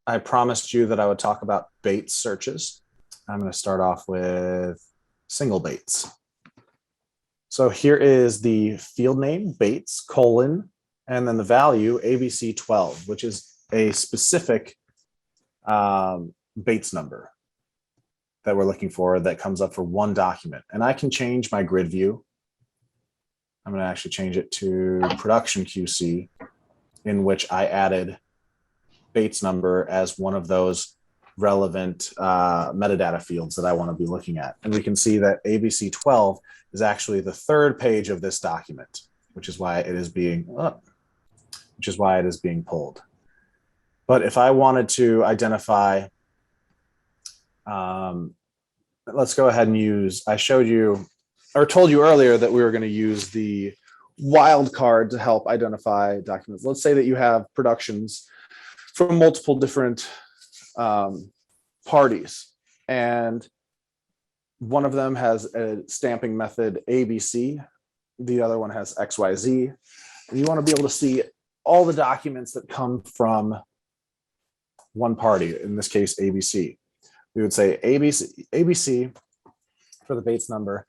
I promised you that I would talk about Bates searches. I'm going to start off with single Bates. So here is the field name, Bates, colon, and then the value, ABC12, which is a specific Bates number that we're looking for that comes up for one document. And I can change my grid view. I'm going to actually change it to production QC, in which I added Bates number as one of those relevant metadata fields that I want to be looking at. And we can see that ABC12 is actually the third page of this document, which is why it is being pulled. But if I wanted to identify, let's go ahead and use, I showed you or told you earlier that we were going to use the wildcard to help identify documents. Let's say that you have productions from multiple different parties, and one of them has a stamping method ABC, the other one has XYZ, and you want to be able to see all the documents that come from one party, in this case ABC. We would say ABC for the Bates number,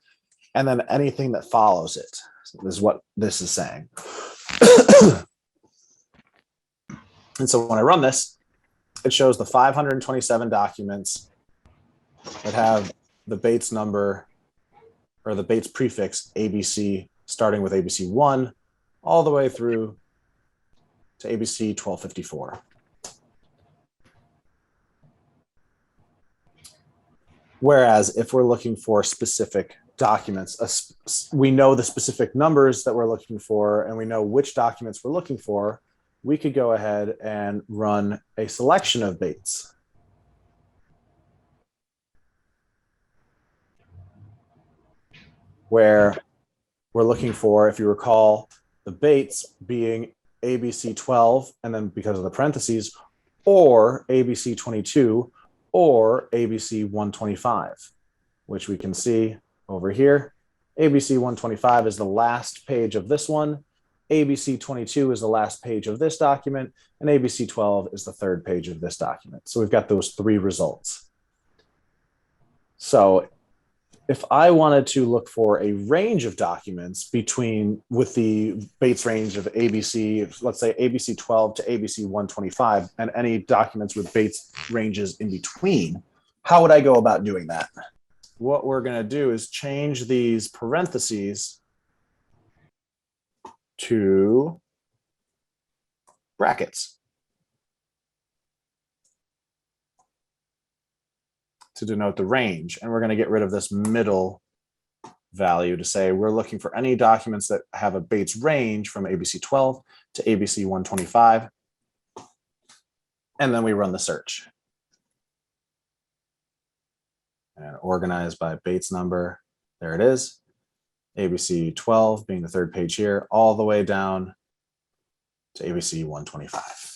and then anything that follows it is what this is saying. And so when I run this, it shows the 527 documents that have the Bates number or the Bates prefix ABC, starting with ABC1 all the way through to ABC 1254. Whereas if we're looking for specific documents, we know the specific numbers that we're looking for, and we know which documents we're looking for, we could go ahead and run a selection of Bates. Where we're looking for, if you recall, the Bates being ABC 12, and then because of the parentheses, or ABC 22, or ABC 125, which we can see over here. ABC 125 is the last page of this one. ABC 22 is the last page of this document, and ABC 12 is the third page of this document. So we've got those three results. So if I wanted to look for a range of documents with the Bates range of ABC, let's say ABC 12 to ABC 125, and any documents with Bates ranges in between, how would I go about doing that? What we're going to do is change these parentheses to brackets to denote the range. And we're going to get rid of this middle value to say we're looking for any documents that have a Bates range from ABC 12 to ABC 125. And then we run the search. And organized by Bates number. There it is. ABC 12 being the third page here, all the way down to ABC 125.